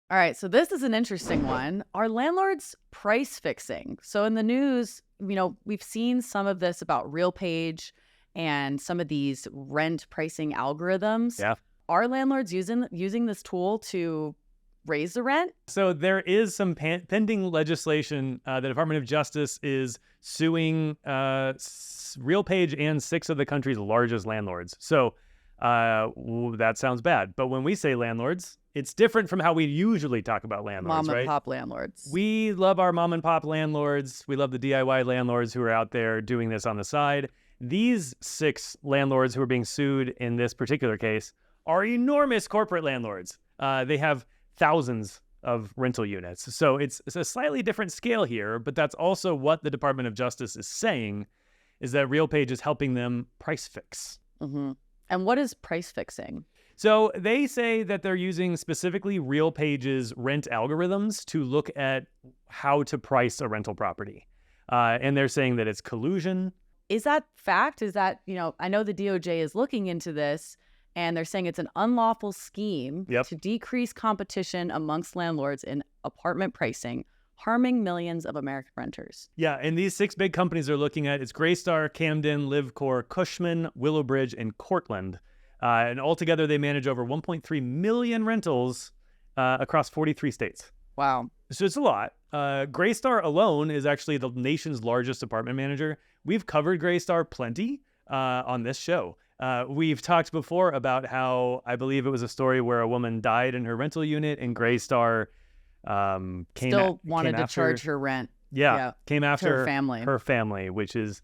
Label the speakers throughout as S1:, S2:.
S1: All right, so this is an interesting one. Are landlords price fixing? So in the news, we've seen some of this about RealPage and some of these rent pricing algorithms.
S2: Yeah.
S1: Are landlords using this tool to raise the rent?
S2: So there is some pending legislation. The Department of Justice is suing RealPage and 6 of the country's largest landlords. So that sounds bad. But when we say landlords, it's different from how we usually talk about landlords,
S1: Mom
S2: right?
S1: and pop landlords.
S2: We love our mom and pop landlords. We love the DIY landlords who are out there doing this on the side. These 6 landlords who are being sued in this particular case are enormous corporate landlords. They have thousands of rental units. So it's a slightly different scale here, but that's also what the Department of Justice is saying, is that RealPage is helping them price fix.
S1: Mm-hmm. And what is price fixing?
S2: So they say that they're using specifically RealPage's rent algorithms to look at how to price a rental property. And they're saying that it's collusion.
S1: Is that fact? Is that, I know the DOJ is looking into this, and they're saying it's an unlawful scheme to decrease competition amongst landlords in apartment pricing, harming millions of American renters.
S2: Yeah, and these 6 big companies are looking at, it's Greystar, Camden, Livcore, Cushman, Willowbridge, and Cortland. And altogether, they manage over 1.3 million rentals across 43 states.
S1: Wow.
S2: So it's a lot. Greystar alone is actually the nation's largest apartment manager. We've covered Greystar plenty on this show. We've talked before about how, I believe it was a story where a woman died in her rental unit and Greystar
S1: wanted to charge her rent.
S2: Yeah, came after
S1: her
S2: family, which is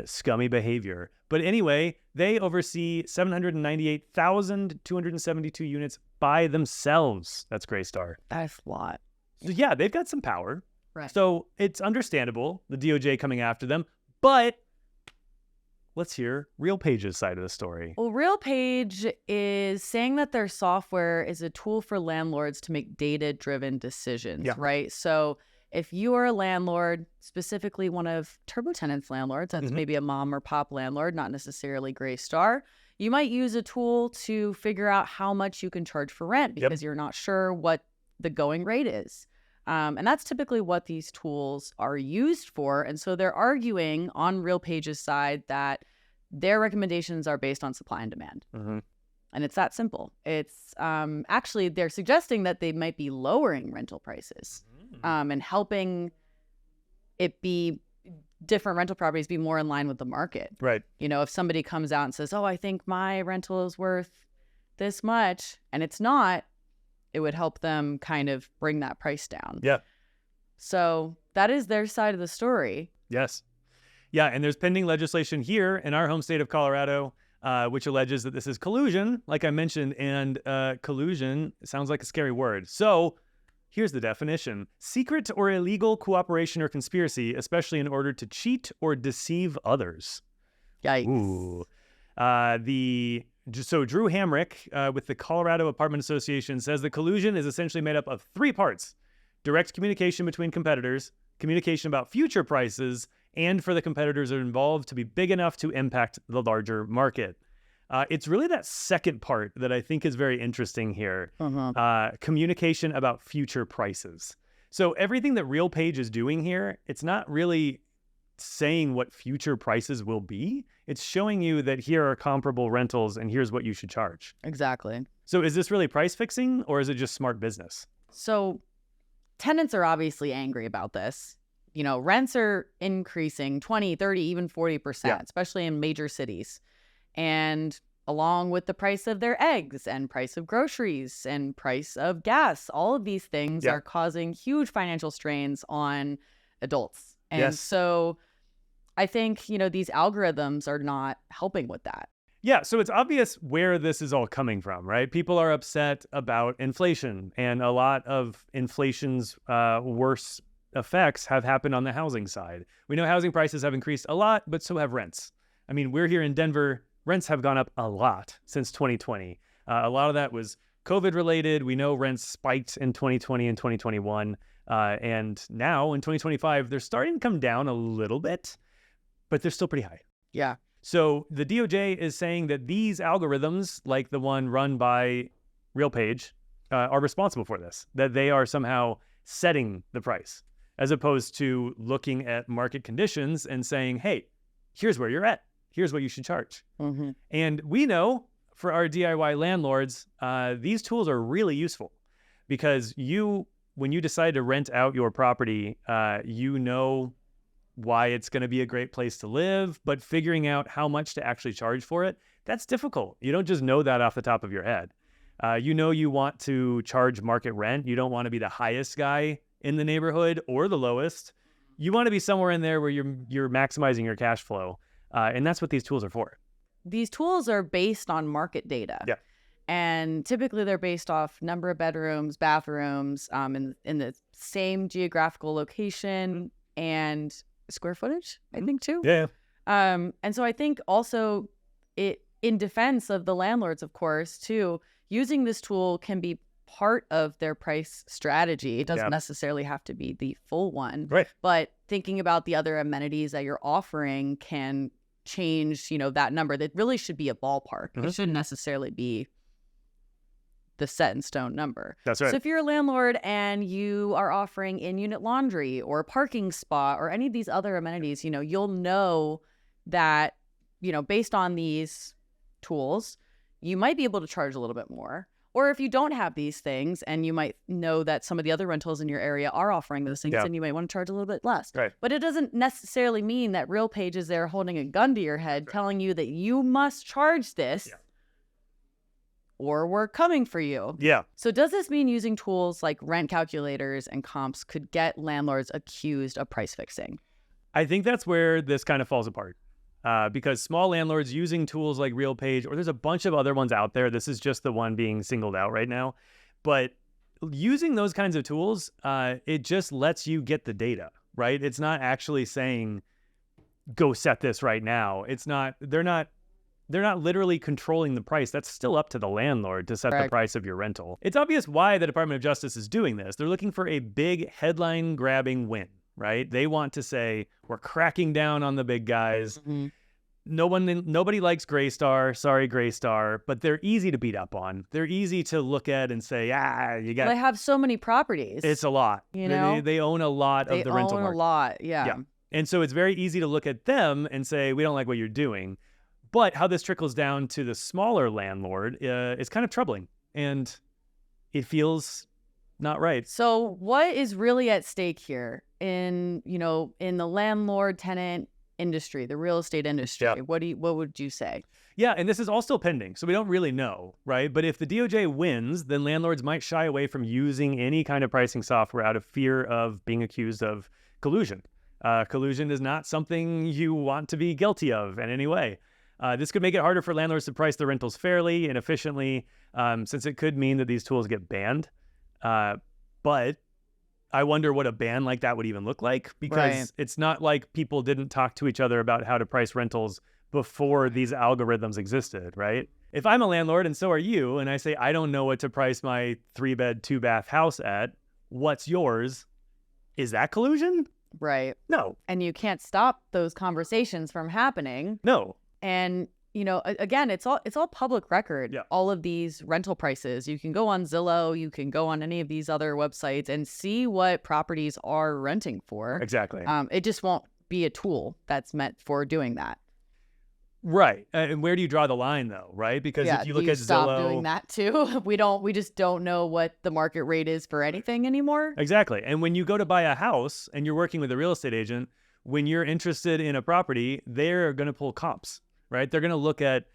S2: scummy behavior. But anyway, they oversee 798,272 units by themselves. That's Greystar.
S1: That's a lot.
S2: So yeah, they've got some power.
S1: Right.
S2: So it's understandable, the DOJ coming after them. But let's hear RealPage's side of the story.
S1: Well, RealPage is saying that their software is a tool for landlords to make data-driven decisions, right? So if you are a landlord, specifically one of TurboTenant's landlords, that's maybe a mom or pop landlord, not necessarily Greystar, you might use a tool to figure out how much you can charge for rent because you're not sure what the going rate is. And that's typically what these tools are used for. And so they're arguing on RealPage's side that their recommendations are based on supply and demand. And it's that simple. It's actually, they're suggesting that they might be lowering rental prices and helping it be different rental properties be more in line with the market.
S2: Right.
S1: If somebody comes out and says, oh, I think my rental is worth this much, and it's not, it would help them kind of bring that price down.
S2: Yeah.
S1: So that is their side of the story.
S2: Yes. Yeah, and there's pending legislation here in our home state of Colorado, which alleges that this is collusion, like I mentioned, and collusion sounds like a scary word. So here's the definition. Secret or illegal cooperation or conspiracy, especially in order to cheat or deceive others.
S1: Yikes.
S2: Ooh. So Drew Hamrick with the Colorado Apartment Association says that collusion is essentially made up of 3 parts: direct communication between competitors, communication about future prices, and for the competitors that are involved to be big enough to impact the larger market. It's really that second part that I think is very interesting here. Communication about future prices. So everything that RealPage is doing here, it's not really saying what future prices will be. It's showing you that here are comparable rentals and here's what you should charge.
S1: Exactly.
S2: So is this really price fixing or is it just smart business?
S1: So tenants are obviously angry about this. Rents are increasing 20, 30, even 40%, especially in major cities. And along with the price of their eggs and price of groceries and price of gas, all of these things are causing huge financial strains on adults. And so I think, these algorithms are not helping with that.
S2: Yeah, so it's obvious where this is all coming from, right? People are upset about inflation, and a lot of inflation's worse effects have happened on the housing side. We know housing prices have increased a lot, but so have rents. I mean, we're here in Denver. Rents have gone up a lot since 2020. A lot of that was COVID related. We know rents spiked in 2020 and 2021. And now in 2025, they're starting to come down a little bit, but they're still pretty high.
S1: Yeah.
S2: So the DOJ is saying that these algorithms, like the one run by RealPage, are responsible for this, that they are somehow setting the price, as opposed to looking at market conditions and saying, hey, here's where you're at. Here's what you should charge.
S1: Mm-hmm.
S2: And we know for our DIY landlords, these tools are really useful because when you decide to rent out your property, you know why it's going to be a great place to live, but figuring out how much to actually charge for it, that's difficult. You don't just know that off the top of your head. You know you want to charge market rent. You don't want to be the highest guy in the neighborhood or the lowest. You want to be somewhere in there where you're maximizing your cash flow. And that's what these tools are for.
S1: These tools are based on market data.
S2: Yeah.
S1: And typically they're based off number of bedrooms, bathrooms, in the same geographical location and square footage, I think, too.
S2: Yeah.
S1: And so I think also in defense of the landlords, of course, too, using this tool can be part of their price strategy. It doesn't necessarily have to be the full one.
S2: Right.
S1: But thinking about the other amenities that you're offering can change, that number. That really should be a ballpark.
S2: Mm-hmm.
S1: It shouldn't necessarily be the set in stone number.
S2: That's right.
S1: So if you're a landlord and you are offering in-unit laundry or a parking spot or any of these other amenities, you'll know that, based on these tools, you might be able to charge a little bit more. Or if you don't have these things and you might know that some of the other rentals in your area are offering those things, then you might want to charge a little bit less.
S2: Right.
S1: But it doesn't necessarily mean that RealPage is there holding a gun to your head telling you that you must charge this or we're coming for you.
S2: Yeah.
S1: So does this mean using tools like rent calculators and comps could get landlords accused of price fixing?
S2: I think that's where this kind of falls apart. Because small landlords using tools like RealPage, or there's a bunch of other ones out there. This is just the one being singled out right now. But using those kinds of tools, it just lets you get the data, right? It's not actually saying, go set this right now. They're not literally controlling the price. That's still up to the landlord to set the price of your rental. It's obvious why the Department of Justice is doing this. They're looking for a big headline grabbing win. Right? They want to say, we're cracking down on the big guys. Mm-hmm. Nobody likes Graystar. Sorry, Graystar. But they're easy to beat up on. They're easy to look at and say, you got.
S1: They have so many properties.
S2: It's a lot. They own a lot of the rental market.
S1: They own a lot, yeah.
S2: And so it's very easy to look at them and say, we don't like what you're doing. But how this trickles down to the smaller landlord is kind of troubling. And it feels not right.
S1: So what is really at stake here in the landlord tenant industry, the real estate industry?
S2: Yeah.
S1: What would you say?
S2: Yeah, and this is all still pending, so we don't really know, right? But if the DOJ wins, then landlords might shy away from using any kind of pricing software out of fear of being accused of collusion. Collusion is not something you want to be guilty of in any way. This could make it harder for landlords to price their rentals fairly and efficiently, since it could mean that these tools get banned. But I wonder what a ban like that would even look like, because it's not like people didn't talk to each other about how to price rentals before these algorithms existed, right? If I'm a landlord and so are you, and I say, I don't know what to price my 3-bed, 2-bath house at, what's yours? Is that collusion?
S1: Right.
S2: No.
S1: And you can't stop those conversations from happening.
S2: No.
S1: And again, it's all public record.
S2: Yeah.
S1: All of these rental prices. You can go on Zillow, you can go on any of these other websites and see what properties are renting for.
S2: Exactly.
S1: It just won't be a tool that's meant for doing that.
S2: Right. And where do you draw the line though, right? Because if you look at
S1: stop
S2: Zillow,
S1: doing that too. We just don't know what the market rate is for anything anymore.
S2: Exactly. And when you go to buy a house and you're working with a real estate agent, when you're interested in a property, they're going to pull comps. Right? They're going to look at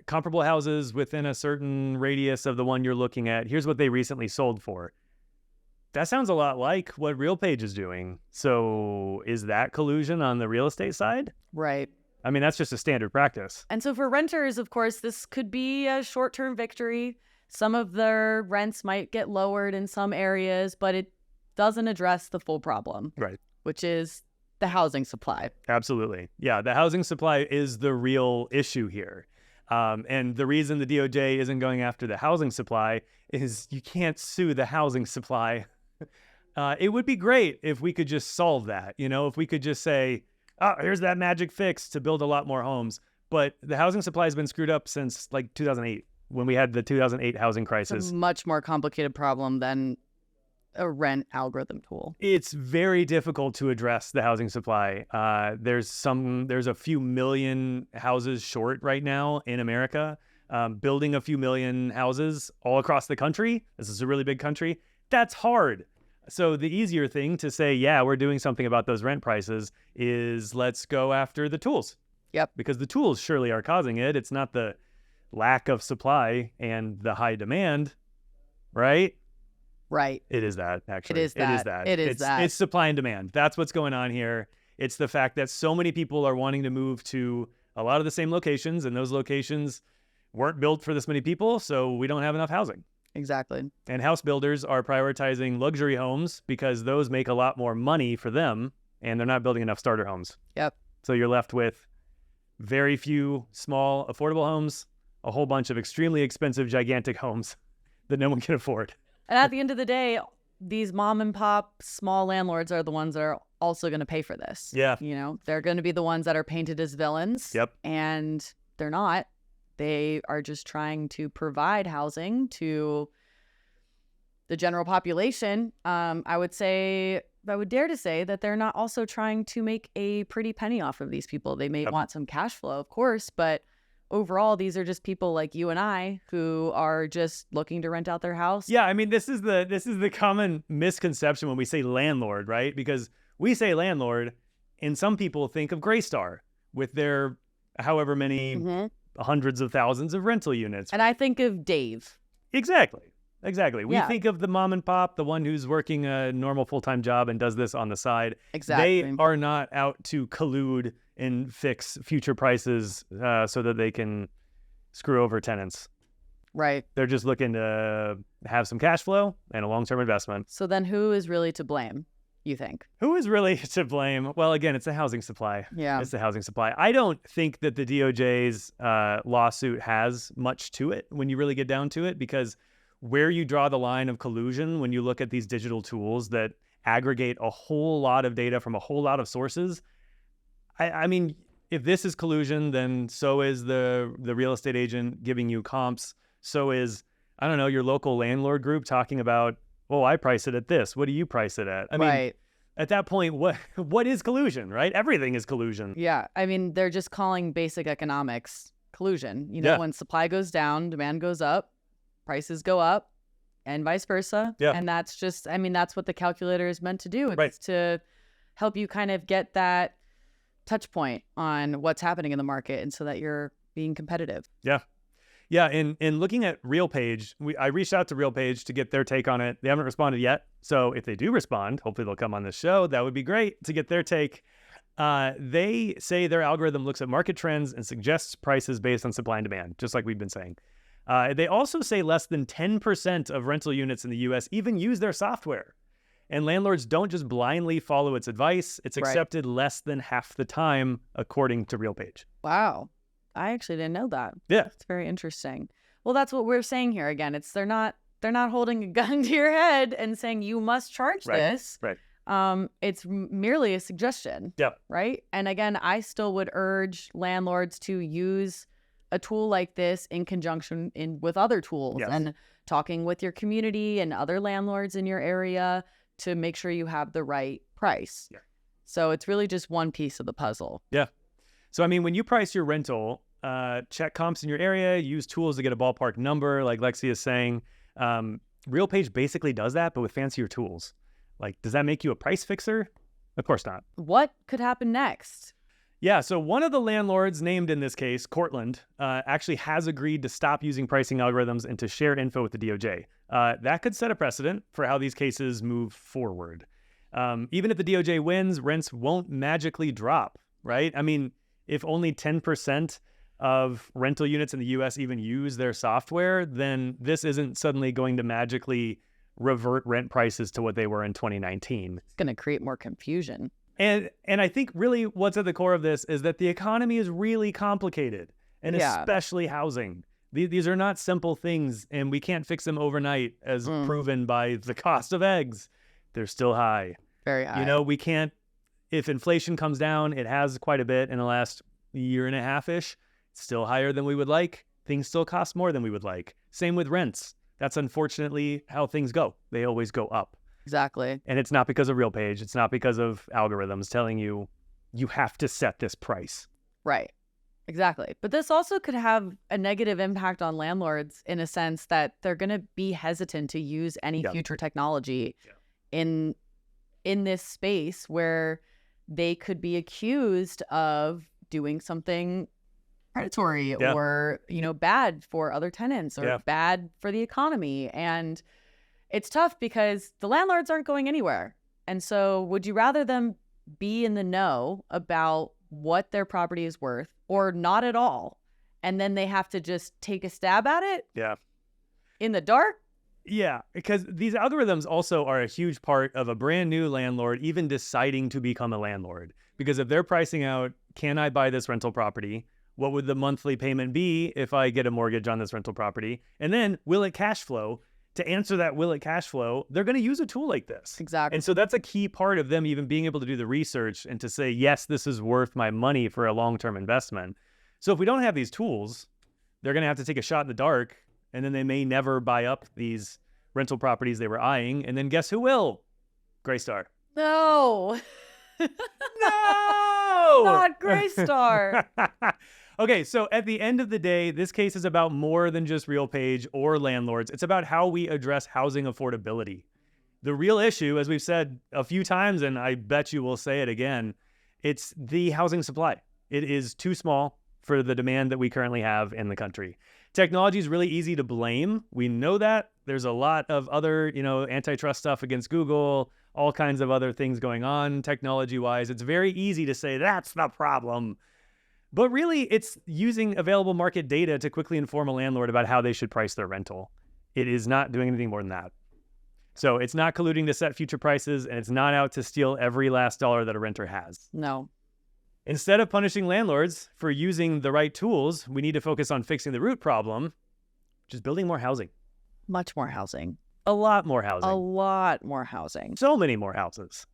S2: comparable houses within a certain radius of the one you're looking at. Here's what they recently sold for. That sounds a lot like what RealPage is doing. So is that collusion on the real estate side?
S1: Right.
S2: I mean, that's just a standard practice.
S1: And so for renters, of course, this could be a short-term victory. Some of their rents might get lowered in some areas, but it doesn't address the full problem.
S2: Right.
S1: Which is the housing supply.
S2: Absolutely. Yeah, the housing supply is the real issue here. And the reason the DOJ isn't going after the housing supply is you can't sue the housing supply. It would be great if we could just solve that. If we could just say, oh, here's that magic fix to build a lot more homes. But the housing supply has been screwed up since like 2008, when we had the 2008 housing
S1: It's
S2: crisis.
S1: a much more complicated problem than a rent algorithm tool.
S2: It's very difficult to address the housing supply. There's a few million houses short right now in America. Building a few million houses all across the country, this is a really big country, that's hard. So the easier thing to say, yeah, we're doing something about those rent prices, is let's go after the tools.
S1: Yep.
S2: Because the tools surely are causing it. It's not the lack of supply and the high demand, right?
S1: Right.
S2: It is that, actually.
S1: It is that.
S2: It's supply and demand. That's what's going on here. It's the fact that so many people are wanting to move to a lot of the same locations, and those locations weren't built for this many people, so we don't have enough housing.
S1: Exactly.
S2: And house builders are prioritizing luxury homes because those make a lot more money for them, and they're not building enough starter homes.
S1: Yep.
S2: So you're left with very few small, affordable homes, a whole bunch of extremely expensive, gigantic homes that no one can afford.
S1: And at the end of the day, these mom and pop small landlords are the ones that are also going to pay for this.
S2: Yeah.
S1: You know, they're going to be the ones that are painted as villains.
S2: Yep.
S1: And they're not. They are just trying to provide housing to the general population. I would dare to say that they're not also trying to make a pretty penny off of these people. They may want some cash flow, of course, but overall, these are just people like you and I who are just looking to rent out their house.
S2: Yeah, I mean, this is the common misconception when we say landlord, right? Because we say landlord, and some people think of Greystar with their however many hundreds of thousands of rental units.
S1: And I think of Dave.
S2: Exactly. We think of the mom and pop, the one who's working a normal full-time job and does this on the side.
S1: Exactly.
S2: They are not out to collude and fix future prices so that they can screw over tenants.
S1: Right.
S2: They're just looking to have some cash flow and a long-term investment.
S1: So then who is really to blame, you think?
S2: Who is really to blame? Well, again, it's the housing supply.
S1: Yeah.
S2: It's the housing supply. I don't think that the DOJ's lawsuit has much to it when you really get down to it, because where you draw the line of collusion when you look at these digital tools that aggregate a whole lot of data from a whole lot of sources, I mean, if this is collusion, then so is the real estate agent giving you comps. So is, I don't know, your local landlord group talking about, oh, I price it at this. What do you price it at? I mean, at that point, what is collusion, right? Everything is collusion.
S1: Yeah. I mean, they're just calling basic economics collusion. You know, when supply goes down, demand goes up, prices go up, and vice versa.
S2: Yeah.
S1: And that's just, I mean, that's what the calculator is meant to do. It's
S2: right.
S1: to help you kind of get that touch point on what's happening in the market, and so that you're being competitive.
S2: Yeah. Yeah. In looking at RealPage, I reached out to RealPage to get their take on it. They haven't responded yet. So if they do respond, hopefully they'll come on this show. That would be great to get their take. They say their algorithm looks at market trends and suggests prices based on supply and demand, just like we've been saying. They also say less than 10% of rental units in the U.S. even use their software. And landlords don't just blindly follow its advice. It's accepted less than half the time, according to RealPage.
S1: Wow. I actually didn't know that.
S2: Yeah.
S1: It's very interesting. Well, that's what we're saying here. Again, it's they're not holding a gun to your head and saying you must charge this.
S2: Right.
S1: It's merely a suggestion.
S2: Yep.
S1: Right. And again, I still would urge landlords to use a tool like this in conjunction with other tools and talking with your community and other landlords in your area to make sure you have the right price.
S2: Yeah.
S1: So it's really just one piece of the puzzle.
S2: Yeah. So, I mean, when you price your rental, check comps in your area, use tools to get a ballpark number, like Lexi is saying. RealPage basically does that, but with fancier tools. Like, does that make you a price fixer? Of course not. What
S1: could happen next?
S2: Yeah, so one of the landlords named in this case, Cortland, actually has agreed to stop using pricing algorithms and to share info with the DOJ. That could set a precedent for how these cases move forward. Even if the DOJ wins, rents won't magically drop, right? I mean, if only 10% of rental units in the U.S. even use their software, then this isn't suddenly going to magically revert rent prices to what they were in 2019.
S1: It's going to create more confusion.
S2: And I think really what's at the core of this is that the economy is really complicated, and especially housing. These are not simple things, and we can't fix them overnight, as proven by the cost of eggs. They're still high.
S1: Very high.
S2: You know, we can't, if inflation comes down, it has quite a bit in the last year and a half-ish. It's still higher than we would like. things still cost more than we would like. Same with rents. That's unfortunately how things go. They always go up.
S1: Exactly.
S2: And it's not because of RealPage. It's not because of algorithms telling you you have to set this price.
S1: Right. Exactly. But this also could have a negative impact on landlords in a sense that they're going to be hesitant to use any future technology in this space where they could be accused of doing something predatory or, bad for other tenants or bad for the economy. And it's tough because the landlords aren't going anywhere. And so would you rather them be in the know about what their property is worth or not at all? And then they have to just take a stab at it?
S2: Yeah.
S1: In the dark?
S2: Yeah, because these algorithms also are a huge part of a brand new landlord even deciding to become a landlord. Because if they're pricing out, can I buy this rental property? What would the monthly payment be if I get a mortgage on this rental property? And then will it cash flow? To answer that, will it cash flow? They're going to use a tool like this.
S1: Exactly.
S2: And so that's a key part of them even being able to do the research and to say, yes, this is worth my money for a long-term investment. So if we don't have these tools, they're going to have to take a shot in the dark, and then they may never buy up these rental properties they were eyeing. And then guess who will? Greystar.
S1: No.
S2: No!
S1: Not Greystar.
S2: Okay, so at the end of the day, this case is about more than just RealPage or landlords. It's about how we address housing affordability. The real issue, as we've said a few times, and I bet you will say it again, it's the housing supply. It is too small for the demand that we currently have in the country. Technology is really easy to blame. We know that. There's a lot of other, antitrust stuff against Google, all kinds of other things going on technology-wise. It's very easy to say that's the problem. But really, it's using available market data to quickly inform a landlord about how they should price their rental. It is not doing anything more than that. So it's not colluding to set future prices, and it's not out to steal every last dollar that a renter has.
S1: No.
S2: Instead of punishing landlords for using the right tools, we need to focus on fixing the root problem, which is building more housing.
S1: Much more housing.
S2: A lot more housing.
S1: A lot more housing.
S2: So many more houses.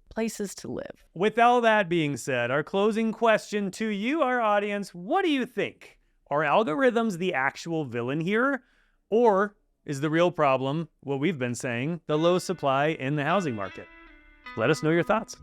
S1: Places to live.
S2: With all that being said, our closing question to you, our audience, what do you think? Are algorithms the actual villain here? Or is the real problem, what we've been saying, the low supply in the housing market? Let us know your thoughts.